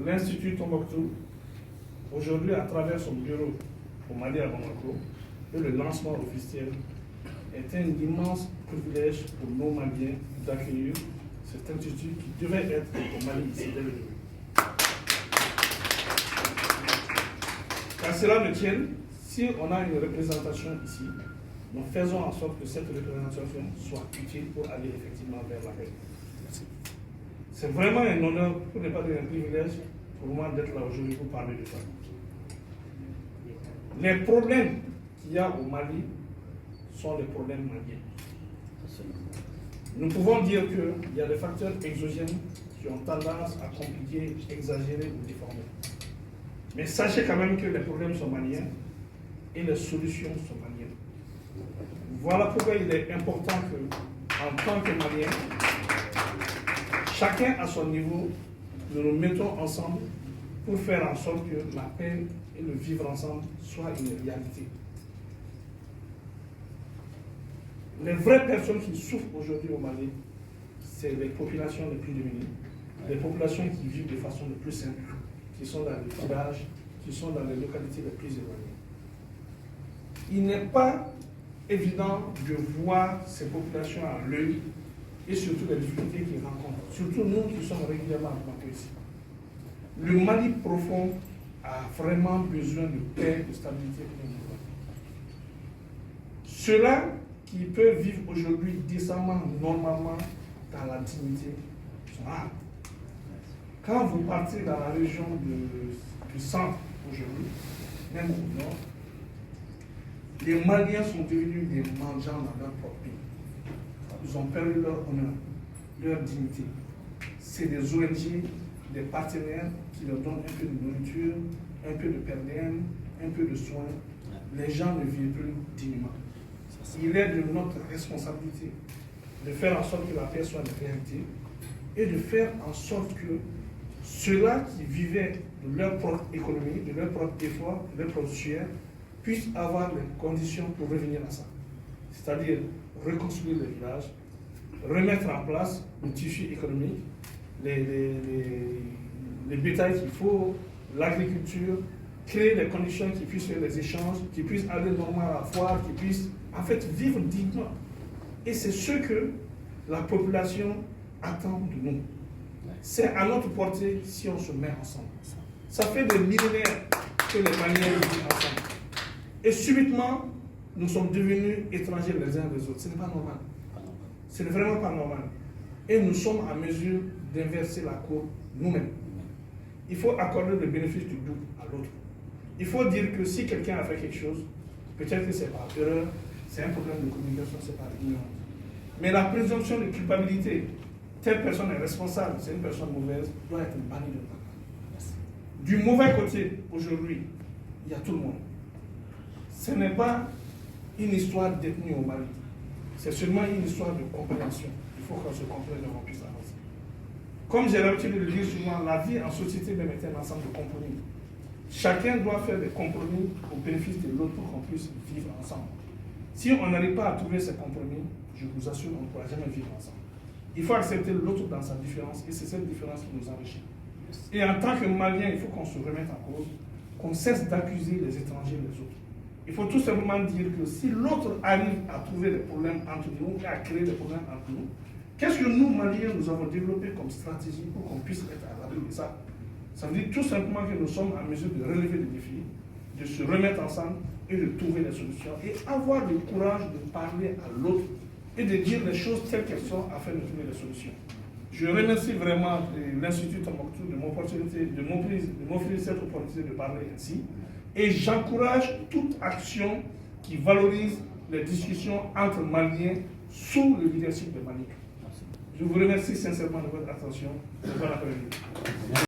l'Institut Tombouctou, aujourd'hui, à travers son bureau au Mali à Bamako, et le lancement officiel, est un immense privilège pour nos Maliens d'accueillir cet institut qui devait être au Mali ici dès le début. Qu'à cela ne tienne, si on a une représentation ici, nous faisons en sorte que cette représentation soit utile pour aller effectivement vers la paix. C'est vraiment un honneur, pour ne pas dire un privilège, pour moi d'être là aujourd'hui pour parler de ça. Les problèmes qu'il y a au Mali sont les problèmes maliens. Nous pouvons dire qu'il y a des facteurs exogènes qui ont tendance à compliquer, exagérer ou déformer. Mais sachez quand même que les problèmes sont maliens et les solutions sont maliennes. Voilà pourquoi il est important que, en tant que Maliens, chacun à son niveau, nous nous mettons ensemble pour faire en sorte que la paix et le vivre ensemble soient une réalité. Les vraies personnes qui souffrent aujourd'hui au Mali, c'est les populations les plus démunies, les populations qui vivent de façon le plus simple, qui sont dans les villages, qui sont dans les localités les plus éloignées. Il n'est pas évident de voir ces populations à l'œil et surtout les difficultés qu'ils rencontrent, surtout nous qui sommes régulièrement implantés ici. Le Mali profond a vraiment besoin de paix, de stabilité pour nous. Ceux-là qui peuvent vivre aujourd'hui décemment, normalement, dans la dignité, sont rares. Quand vous partez dans la région du centre aujourd'hui, même au nord, les Maliens sont devenus des mendiants dans leur propre pays. Ils ont perdu leur honneur, leur dignité. C'est des ONG, des partenaires qui leur donnent un peu de nourriture, un peu de PRDM, un peu de soins. Les gens ne vivent plus dignement. Il est de notre responsabilité de faire en sorte que la paix soit une réalité et de faire en sorte que ceux-là qui vivaient de leur propre économie, de leur propre effort, de leur propre sueur, puissent avoir les conditions pour revenir à ça. C'est-à-dire reconstruire les villages, remettre en place le tissu économique, les bétails qu'il faut, l'agriculture, créer les conditions qui puissent faire les échanges, qui puissent aller normalement à la foire, qui puissent en fait vivre dignement. Et c'est ce que la population attend de nous. C'est à notre portée si on se met ensemble. Ça fait des millénaires que les Maliens vivent ensemble. Et subitement, nous sommes devenus étrangers les uns des autres. Ce n'est pas normal. Ce n'est vraiment pas normal. Et nous sommes en mesure d'inverser la courbe nous-mêmes. Il faut accorder le bénéfice du doute à l'autre. Il faut dire que si quelqu'un a fait quelque chose, peut-être que c'est par erreur, c'est un problème de communication, c'est par ignorance. Mais la présomption de culpabilité, telle personne est responsable, c'est une personne mauvaise, doit être bannie de la place. Du mauvais côté, aujourd'hui, il y a tout le monde. Ce n'est pas une histoire d'ethnie au Mali. C'est seulement une histoire de compréhension. Il faut qu'on se comprenne et qu'on puisse avancer. Comme j'ai l'habitude de le dire souvent, la vie en société même est un ensemble de compromis. Chacun doit faire des compromis au bénéfice de l'autre pour qu'on puisse vivre ensemble. Si on n'arrive pas à trouver ces compromis, je vous assure qu'on ne pourra jamais vivre ensemble. Il faut accepter l'autre dans sa différence et c'est cette différence qui nous enrichit. Et en tant que Maliens, il faut qu'on se remette en cause, qu'on cesse d'accuser les étrangers les autres. Il faut tout simplement dire que si l'autre arrive à trouver des problèmes entre nous et à créer des problèmes entre nous, qu'est-ce que nous, Maliens, nous avons développé comme stratégie pour qu'on puisse être à l'abri de ça? Ça veut dire tout simplement que nous sommes en mesure de relever les défis, de se remettre ensemble et de trouver des solutions et avoir le courage de parler à l'autre et de dire les choses telles qu'elles sont afin de trouver des solutions. Je remercie vraiment l'Institut Tombouctou de m'offrir cette opportunité de parler ainsi et j'encourage toute action qui valorise les discussions entre Maliens sous le leadership de Mali. Je vous remercie sincèrement de votre attention. Bon après-midi.